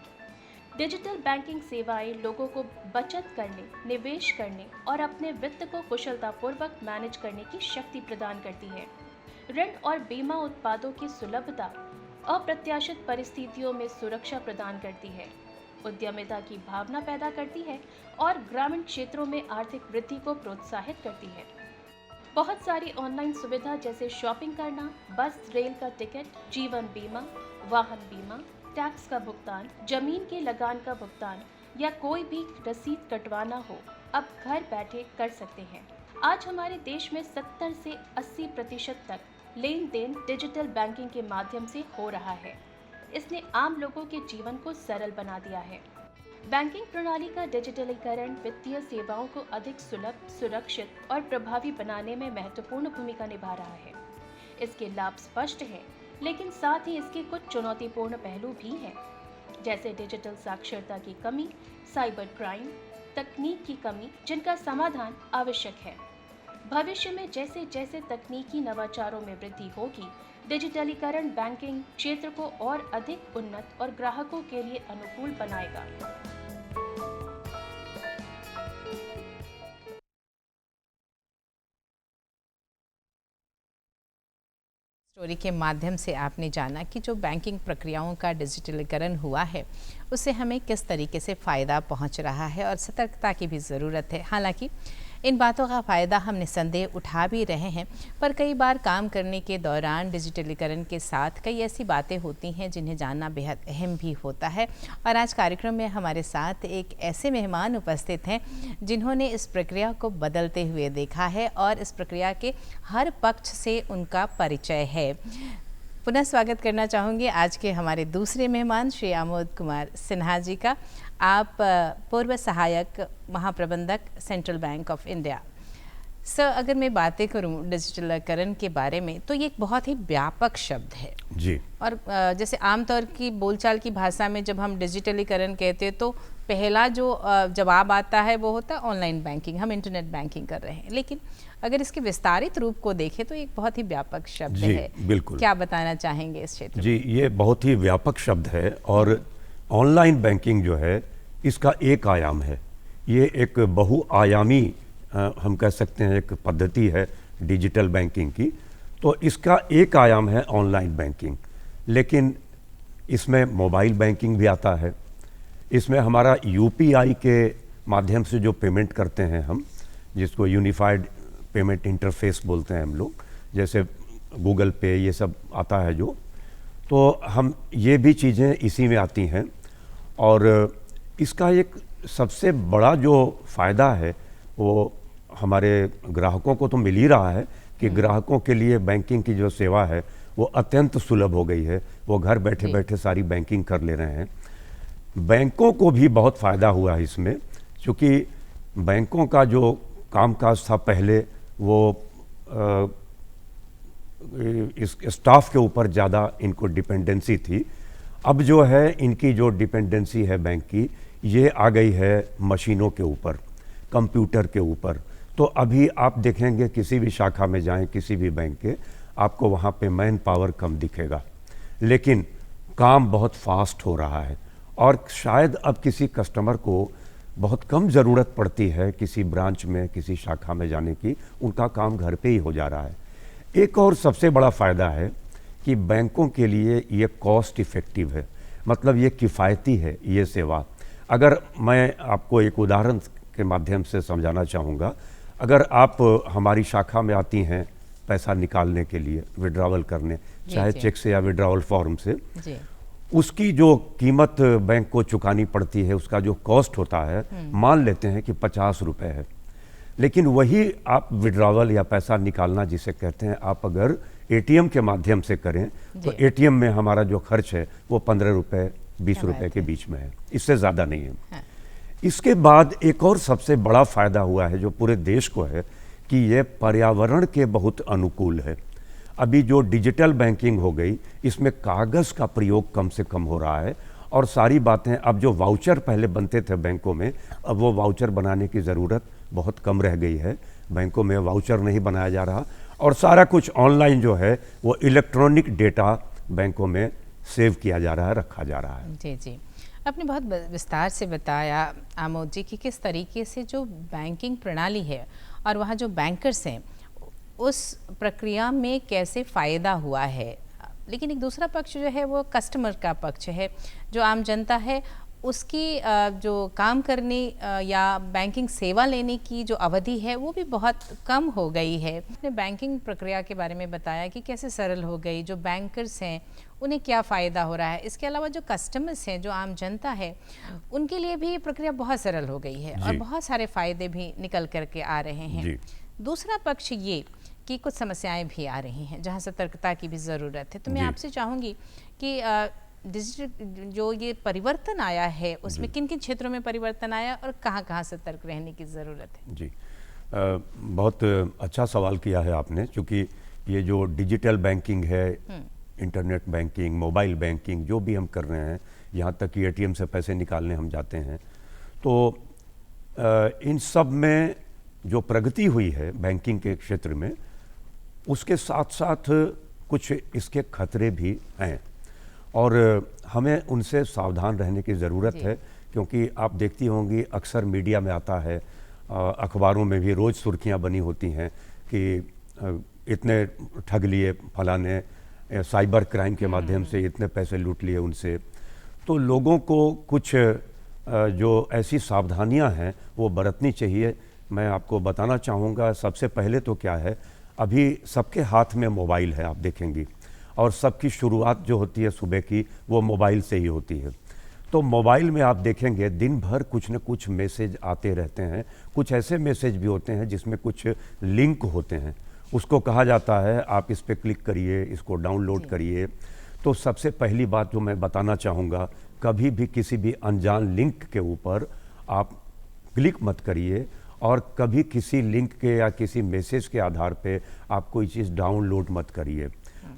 डिजिटल बैंकिंग सेवाएं लोगों को बचत करने, निवेश करने और अपने वित्त को कुशलतापूर्वक मैनेज करने की शक्ति प्रदान करती है। ऋण और बीमा उत्पादों की सुलभता अप्रत्याशित परिस्थितियों में सुरक्षा प्रदान करती है, उद्यमिता की भावना पैदा करती है और ग्रामीण क्षेत्रों में आर्थिक वृद्धि को प्रोत्साहित करती है। बहुत सारी ऑनलाइन सुविधा जैसे शॉपिंग करना, बस रेल का टिकट, जीवन बीमा, वाहन बीमा, टैक्स का भुगतान, जमीन के लगान का भुगतान या कोई भी रसीद कटवाना हो, अब घर बैठे कर सकते हैं। आज हमारे देश में 70 से 80% तक लेन देन डिजिटल बैंकिंग के माध्यम से हो रहा है। इसने आम लोगों के जीवन को सरल बना दिया है। बैंकिंग प्रणाली का डिजिटलीकरण वित्तीय सेवाओं को अधिक सुलभ, सुरक्षित और प्रभावी बनाने में महत्वपूर्ण भूमिका निभा रहा है। इसके लाभ स्पष्ट हैं, लेकिन साथ ही इसके कुछ चुनौतीपूर्ण पहलू भी हैं, जैसे डिजिटल साक्षरता की कमी, साइबर क्राइम, तकनीक की कमी, जिनका समाधान आवश्यक है। भविष्य में जैसे जैसे तकनीकी नवाचारों में वृद्धि होगी, डिजिटलीकरण बैंकिंग क्षेत्र को और अधिक उन्नत और ग्राहकों के लिए अनुकूल बनाएगा। स्टोरी के माध्यम से आपने जाना कि जो बैंकिंग प्रक्रियाओं का डिजिटलीकरण हुआ है उससे हमें किस तरीके से फ़ायदा पहुंच रहा है और सतर्कता की भी ज़रूरत है। हालांकि इन बातों का फ़ायदा हम निस्संदेह उठा भी रहे हैं, पर कई बार काम करने के दौरान डिजिटलीकरण के साथ कई ऐसी बातें होती हैं जिन्हें जानना बेहद अहम भी होता है। और आज कार्यक्रम में हमारे साथ एक ऐसे मेहमान उपस्थित हैं जिन्होंने इस प्रक्रिया को बदलते हुए देखा है और इस प्रक्रिया के हर पक्ष से उनका परिचय है। पुनः स्वागत करना चाहूँगी आज के हमारे दूसरे मेहमान श्री आमोद कुमार सिन्हा जी का। आप पूर्व सहायक महाप्रबंधक central bank of India. Sir, अगर मैं बातें करूं डिजिटलीकरण के बारे में, तो ये एक बहुत ही व्यापक शब्द है। जी। और जैसे आमतौर की बोलचाल की भाषा में जब हम डिजिटलीकरण कहते हैं तो पहला जो जवाब आता है वो होता है ऑनलाइन बैंकिंग, हम इंटरनेट बैंकिंग कर रहे हैं। लेकिन अगर इसके विस्तारित रूप को देखें तो एक बहुत ही व्यापक शब्द जी, है। बिल्कुल। क्या बताना चाहेंगे इस क्षेत्र में? जी, ये बहुत ही व्यापक शब्द है और ऑनलाइन बैंकिंग जो है इसका एक आयाम है। ये एक बहुआयामी हम कह सकते हैं एक पद्धति है डिजिटल बैंकिंग की। तो इसका एक आयाम है ऑनलाइन बैंकिंग, लेकिन इसमें मोबाइल बैंकिंग भी आता है। इसमें हमारा यूपीआई के माध्यम से जो पेमेंट करते हैं हम, जिसको यूनिफाइड पेमेंट इंटरफेस बोलते हैं हम लोग, जैसे गूगल पे ये सब आता है जो, तो हम ये भी चीज़ें इसी में आती हैं। और इसका एक सबसे बड़ा जो फ़ायदा है वो हमारे ग्राहकों को तो मिल ही रहा है कि ग्राहकों के लिए बैंकिंग की जो सेवा है वो अत्यंत सुलभ हो गई है। वो घर बैठे बैठे सारी बैंकिंग कर ले रहे हैं। बैंकों को भी बहुत फ़ायदा हुआ है इसमें, क्योंकि बैंकों का जो कामकाज था पहले वो इस स्टाफ के ऊपर ज़्यादा इनको डिपेंडेंसी थी। अब जो है इनकी जो डिपेंडेंसी है बैंक की, ये आ गई है मशीनों के ऊपर, कंप्यूटर के ऊपर। तो अभी आप देखेंगे किसी भी शाखा में जाएं, किसी भी बैंक के, आपको वहाँ पे मैन पावर कम दिखेगा, लेकिन काम बहुत फास्ट हो रहा है। और शायद अब किसी कस्टमर को बहुत कम ज़रूरत पड़ती है किसी ब्रांच में, किसी शाखा में जाने की, उनका काम घर पे ही हो जा रहा है। एक और सबसे बड़ा फ़ायदा है कि बैंकों के लिए ये कॉस्ट इफ़ेक्टिव है, मतलब ये किफ़ायती है ये सेवा। अगर मैं आपको एक उदाहरण के माध्यम से समझाना चाहूँगा, अगर आप हमारी शाखा में आती हैं पैसा निकालने के लिए, विड्रॉवल करने, चाहे चेक से या विड्रॉवल फॉर्म से, उसकी जो कीमत बैंक को चुकानी पड़ती है, उसका जो कॉस्ट होता है, मान लेते हैं कि 50 रुपये है। लेकिन वही आप विड्रॉवल या पैसा निकालना जिसे कहते हैं, आप अगर एटीएम के माध्यम से करें तो एटीएम में हमारा जो खर्च है वो 15 रुपये 20 रुपये के बीच में है, इससे ज़्यादा नहीं है। हाँ। इसके बाद एक और सबसे बड़ा फ़ायदा हुआ है जो पूरे देश को है कि ये पर्यावरण के बहुत अनुकूल है। अभी जो डिजिटल बैंकिंग हो गई, इसमें कागज़ का प्रयोग कम से कम हो रहा है और सारी बातें, अब जो वाउचर पहले बनते थे बैंकों में, अब वो वाउचर बनाने की ज़रूरत बहुत कम रह गई है। बैंकों में वाउचर नहीं बनाया जा रहा और सारा कुछ ऑनलाइन जो है वो इलेक्ट्रॉनिक डेटा बैंकों में सेव किया जा रहा है, रखा जा रहा है। जी जी, आपने बहुत विस्तार से बताया आमोद जी कि किस तरीके से जो बैंकिंग प्रणाली है और वहाँ जो बैंकर्स हैं उस प्रक्रिया में कैसे फ़ायदा हुआ है। लेकिन एक दूसरा पक्ष जो है वो कस्टमर का पक्ष है, जो आम जनता है उसकी जो काम करने या बैंकिंग सेवा लेने की जो अवधि है वो भी बहुत कम हो गई है। आपने बैंकिंग प्रक्रिया के बारे में बताया कि कैसे सरल हो गई, जो बैंकर्स हैं उन्हें क्या फ़ायदा हो रहा है। इसके अलावा जो कस्टमर्स हैं, जो आम जनता है, उनके लिए भी प्रक्रिया बहुत सरल हो गई है और बहुत सारे फ़ायदे भी निकल करके आ रहे हैं। दूसरा पक्ष ये कि कुछ समस्याएं भी आ रही हैं जहां सतर्कता की भी ज़रूरत है। तो मैं आपसे चाहूँगी कि डिजिटल जो ये परिवर्तन आया है उसमें किन किन क्षेत्रों में परिवर्तन आया और कहाँ कहाँ सतर्क रहने की ज़रूरत है। जी, बहुत अच्छा सवाल किया है आपने, क्योंकि ये जो डिजिटल बैंकिंग है, इंटरनेट बैंकिंग, मोबाइल बैंकिंग जो भी हम कर रहे हैं, यहाँ तक कि एटीएम से पैसे निकालने हम जाते हैं, तो इन सब में जो प्रगति हुई है बैंकिंग के क्षेत्र में, उसके साथ साथ कुछ इसके खतरे भी हैं और हमें उनसे सावधान रहने की ज़रूरत है। क्योंकि आप देखती होंगी अक्सर मीडिया में आता है, अखबारों में भी रोज़ सुर्खियां बनी होती हैं कि इतने ठग लिए फलाने, साइबर क्राइम के माध्यम से इतने पैसे लूट लिए उनसे। तो लोगों को कुछ जो ऐसी सावधानियां हैं वो बरतनी चाहिए। मैं आपको बताना चाहूँगा, सबसे पहले तो क्या है, अभी सबके हाथ में मोबाइल है, आप देखेंगी, और सबकी शुरुआत जो होती है सुबह की वो मोबाइल से ही होती है। तो मोबाइल में आप देखेंगे दिन भर कुछ न कुछ मैसेज आते रहते हैं। कुछ ऐसे मैसेज भी होते हैं जिसमें कुछ लिंक होते हैं, उसको कहा जाता है आप इस पर क्लिक करिए, इसको डाउनलोड करिए। तो सबसे पहली बात जो मैं बताना चाहूँगा, कभी भी किसी भी अनजान लिंक के ऊपर आप क्लिक मत करिए और कभी किसी लिंक के या किसी मैसेज के आधार पे आप कोई चीज़ डाउनलोड मत करिए।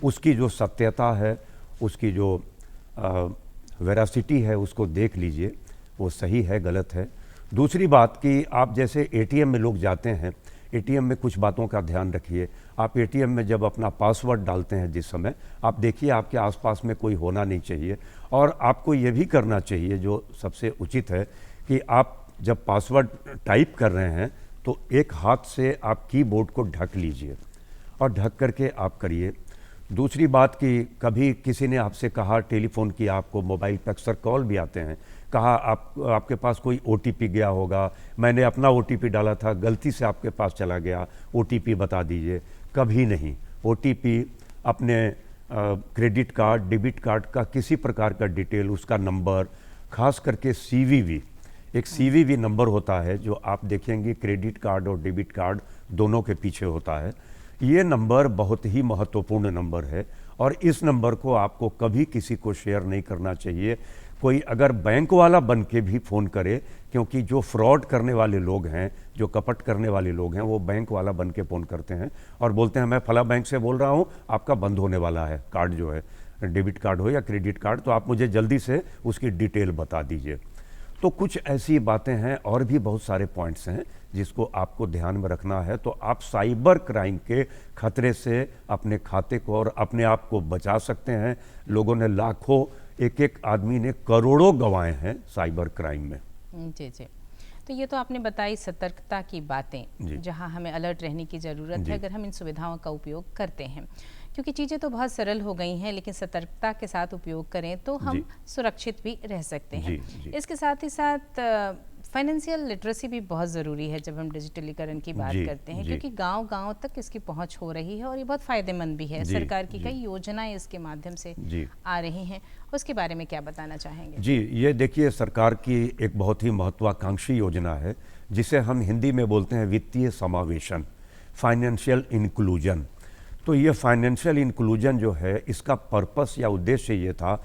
उसकी जो सत्यता है, उसकी जो वेरासिटी है, उसको देख लीजिए, वो सही है गलत है। दूसरी बात कि आप जैसे एटीएम में लोग जाते हैं, एटीएम में कुछ बातों का ध्यान रखिए। आप एटीएम में जब अपना पासवर्ड डालते हैं जिस समय, आप देखिए आपके आसपास में कोई होना नहीं चाहिए। और आपको ये भी करना चाहिए जो सबसे उचित है कि आप जब पासवर्ड टाइप कर रहे हैं तो एक हाथ से आप कीबोर्ड को ढक लीजिए और ढक करके आप करिए। दूसरी बात कि कभी किसी ने आपसे कहा, टेलीफोन किया आपको, मोबाइल पे अक्सर कॉल भी आते हैं, कहा आपके पास कोई ओटीपी गया होगा, मैंने अपना ओटीपी डाला था, गलती से आपके पास चला गया, ओटीपी बता दीजिए। कभी नहीं ओटीपी अपने क्रेडिट कार्ड, डेबिट कार्ड का किसी प्रकार का डिटेल, उसका नंबर, खास करके सीवीवी, एक सीवीवी नंबर होता है जो आप देखेंगे क्रेडिट कार्ड और डेबिट कार्ड दोनों के पीछे होता है। ये नंबर बहुत ही महत्वपूर्ण नंबर है और इस नंबर को आपको कभी किसी को शेयर नहीं करना चाहिए। कोई अगर बैंक वाला बन के भी फ़ोन करे, क्योंकि जो फ्रॉड करने वाले लोग हैं, जो कपट करने वाले लोग हैं, वो बैंक वाला बन के फ़ोन करते हैं और बोलते हैं मैं फला बैंक से बोल रहा हूँ, आपका बंद होने वाला है कार्ड, जो है डेबिट कार्ड हो या क्रेडिट कार्ड, तो आप मुझे जल्दी से उसकी डिटेल बता दीजिए। तो कुछ ऐसी बातें हैं और भी बहुत सारे पॉइंट्स हैं जिसको आपको ध्यान में रखना है। तो आप साइबर क्राइम के खतरे से अपने खाते को और अपने आप को बचा सकते हैं। लोगों ने लाखों, एक एक आदमी ने करोड़ों गंवाए हैं साइबर क्राइम में। जी जी, तो ये तो आपने बताई सतर्कता की बातें, जहां हमें अलर्ट रहने की ज़रूरत है अगर हम इन सुविधाओं का उपयोग करते हैं, क्योंकि चीज़ें तो बहुत सरल हो गई हैं, लेकिन सतर्कता के साथ उपयोग करें तो हम सुरक्षित भी रह सकते हैं। इसके साथ ही साथ फाइनेंशियल लिटरेसी भी बहुत ज़रूरी है जब हम डिजिटलीकरण की बात करते हैं, क्योंकि गांव-गांव तक इसकी पहुंच हो रही है और ये बहुत फ़ायदेमंद भी है। सरकार की कई योजनाएं इसके माध्यम से आ रही हैं, उसके बारे में क्या बताना चाहेंगे? जी, ये देखिए सरकार की एक बहुत ही महत्वाकांक्षी योजना है जिसे हम हिंदी में बोलते हैं वित्तीय समावेशन, फाइनेंशियल इंक्लूजन। तो ये फाइनेंशियल इंक्लूजन जो है, इसका पर्पस या उद्देश्य ये था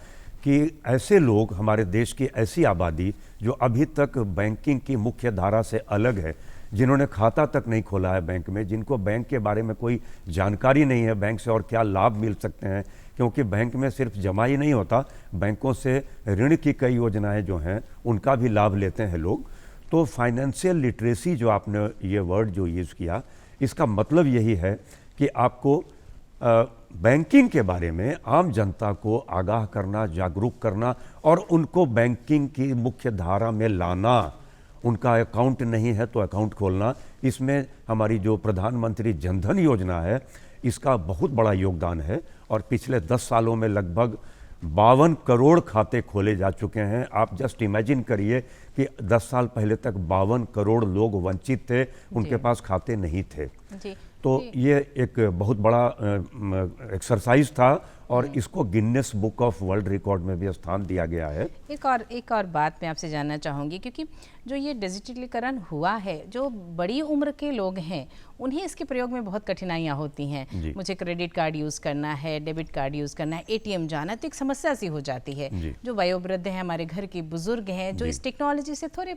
कि ऐसे लोग, हमारे देश की ऐसी आबादी जो अभी तक बैंकिंग की मुख्य धारा से अलग है, जिन्होंने खाता तक नहीं खोला है बैंक में, जिनको बैंक के बारे में कोई जानकारी नहीं है, बैंक से और क्या लाभ मिल सकते हैं, क्योंकि बैंक में सिर्फ जमा ही नहीं होता, बैंकों से ऋण की कई योजनाएं जो हैं उनका भी लाभ लेते हैं लोग। तो फाइनेंशियल लिटरेसी जो आपने ये वर्ड जो यूज़ किया, इसका मतलब यही है कि आपको बैंकिंग के बारे में आम जनता को आगाह करना, जागरूक करना और उनको बैंकिंग की मुख्य धारा में लाना। उनका अकाउंट नहीं है तो अकाउंट खोलना, इसमें हमारी जो प्रधानमंत्री जनधन योजना है इसका बहुत बड़ा योगदान है और पिछले 10 सालों में लगभग 52 करोड़ खाते खोले जा चुके हैं। आप जस्ट इमेजिन करिए कि 10 साल पहले तक 52 करोड़ लोग वंचित थे, उनके पास खाते नहीं थे। तो ये एक बहुत बड़ा एक्सरसाइज था और इसको Guinness book of world record में भी स्थान दिया गया है। एक और बात मैं आपसे जानना चाहूँगी, क्योंकि जो ये डिजिटलीकरण हुआ है, जो बड़ी उम्र के लोग हैं उन्हें इसके प्रयोग में बहुत कठिनाइयाँ होती हैं। मुझे क्रेडिट कार्ड यूज़ करना है, डेबिट कार्ड यूज़ करना है, एटीएम जाना, तो एक समस्या सी हो जाती है। जो वयोवृद्ध हैं, हमारे घर के बुजुर्ग हैं, जो इस टेक्नोलॉजी से थोड़े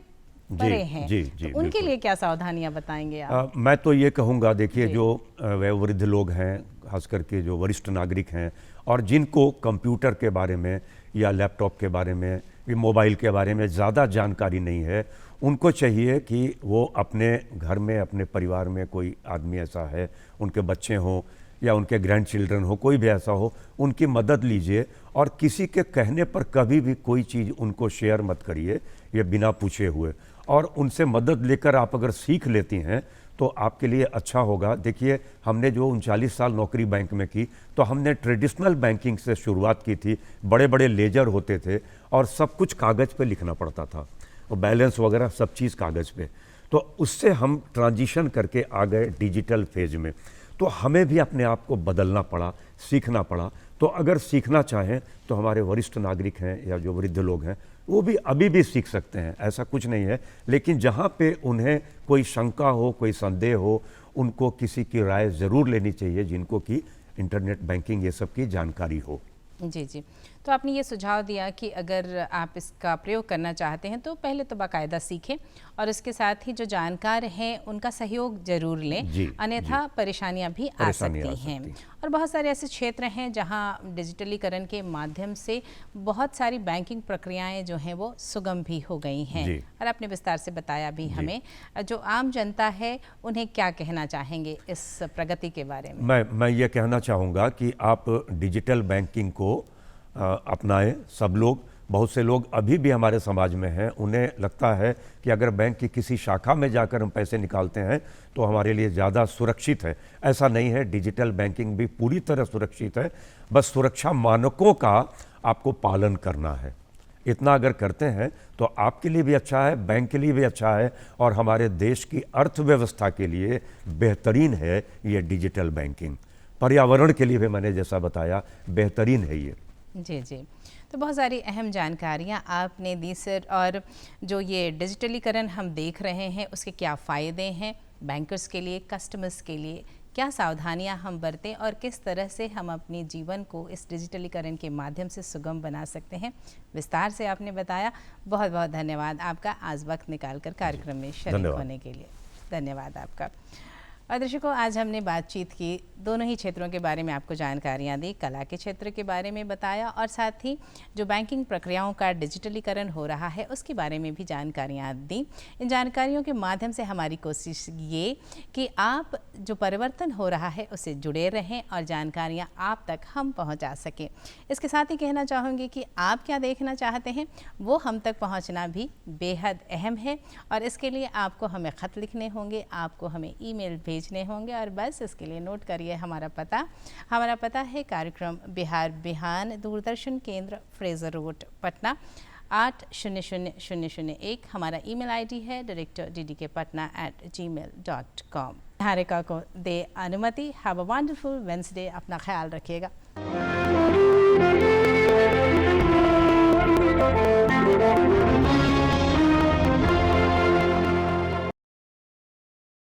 परे हैं, तो उनके लिए क्या सावधानियां बताएंगे आप? मैं तो ये कहूँगा, देखिए जो वयोवृद्ध लोग हैं, खास करके जो वरिष्ठ नागरिक हैं और जिनको कंप्यूटर के बारे में या लैपटॉप के बारे में, मोबाइल के बारे में ज़्यादा जानकारी नहीं है, उनको चाहिए कि वो अपने घर में, अपने परिवार में कोई आदमी ऐसा है, उनके बच्चे हों या उनके ग्रैंड चिल्ड्रन हो, कोई भी ऐसा हो, उनकी मदद लीजिए और किसी के कहने पर कभी भी कोई चीज़ उनको शेयर मत करिए, ये बिना पूछे हुए। और उनसे मदद लेकर आप अगर सीख लेती हैं तो आपके लिए अच्छा होगा। देखिए, हमने जो 39 साल नौकरी बैंक में की, तो हमने ट्रेडिशनल बैंकिंग से शुरुआत की थी। बड़े बड़े लेजर होते थे और सब कुछ कागज़ पे लिखना पड़ता था, और बैलेंस वगैरह सब चीज़ कागज़ पे। तो उससे हम ट्रांजिशन करके आ गए डिजिटल फेज में, तो हमें भी अपने आप को बदलना पड़ा, सीखना पड़ा। तो अगर सीखना चाहें तो हमारे वरिष्ठ नागरिक हैं या जो वृद्ध लोग हैं, वो भी अभी भी सीख सकते हैं, ऐसा कुछ नहीं है। लेकिन जहाँ पे उन्हें कोई शंका हो, कोई संदेह हो, उनको किसी की राय ज़रूर लेनी चाहिए जिनको कि इंटरनेट बैंकिंग ये सब की जानकारी हो। जी जी। तो आपने ये सुझाव दिया कि अगर आप इसका प्रयोग करना चाहते हैं तो पहले तो बाकायदा सीखें और उसके साथ ही जो जानकार हैं उनका सहयोग जरूर लें, जी, अन्यथा परेशानियां भी आ परेशानियां सकती आ हैं। सकती और बहुत सारे ऐसे क्षेत्र हैं जहां डिजिटलीकरण के माध्यम से बहुत सारी बैंकिंग प्रक्रियाएं जो हैं वो सुगम भी हो गई हैं। जी। और आपने विस्तार से बताया भी हमें। जो आम जनता है उन्हें क्या कहना चाहेंगे इस प्रगति के बारे में? मैं ये कहना चाहूँगा कि आप डिजिटल बैंकिंग को अपनाएं। सब लोग, बहुत से लोग अभी भी हमारे समाज में हैं, उन्हें लगता है कि अगर बैंक की किसी शाखा में जाकर हम पैसे निकालते हैं तो हमारे लिए ज़्यादा सुरक्षित है। ऐसा नहीं है, डिजिटल बैंकिंग भी पूरी तरह सुरक्षित है। बस सुरक्षा मानकों का आपको पालन करना है। इतना अगर करते हैं तो आपके लिए भी अच्छा है, बैंक के लिए भी अच्छा है और हमारे देश की अर्थव्यवस्था के लिए बेहतरीन है ये डिजिटल बैंकिंग। पर्यावरण के लिए भी मैंने जैसा बताया बेहतरीन है ये। जी जी। तो बहुत सारी अहम जानकारियाँ आपने दी सर। और जो ये डिजिटलीकरण हम देख रहे हैं उसके क्या फ़ायदे हैं बैंकर्स के लिए, कस्टमर्स के लिए, क्या सावधानियां हम बरतें और किस तरह से हम अपने जीवन को इस डिजिटलीकरण के माध्यम से सुगम बना सकते हैं, विस्तार से आपने बताया। बहुत बहुत धन्यवाद आपका आज वक्त निकालकर कार्यक्रम में शरीक होने के लिए। धन्यवाद आपका। और दर्शकों, आज हमने बातचीत की, दोनों ही क्षेत्रों के बारे में आपको जानकारियां दी, कला के क्षेत्र के बारे में बताया और साथ ही जो बैंकिंग प्रक्रियाओं का डिजिटलीकरण हो रहा है उसके बारे में भी जानकारियां दी। इन जानकारियों के माध्यम से हमारी कोशिश ये कि आप जो परिवर्तन हो रहा है उससे जुड़े रहें और जानकारियाँ आप तक हम पहुँचा सकें। इसके साथ ही कहना चाहूँगी कि आप क्या देखना चाहते हैं वो हम तक पहुँचना भी बेहद अहम है और इसके लिए आपको हमें ख़त लिखने होंगे, आपको हमें ईमेल भेजने होंगे और बस इसके लिए नोट करिए हमारा पता है कार्यक्रम बिहार बिहान, दूरदर्शन केंद्र, फ्रेजर रोड, पटना 800001। हमारा ईमेल आईडी है director.ddkpatna@gmail.com। निहारिका को दे अनुमति। Have a wonderful Wednesday. अपना ख्याल रखिएगा।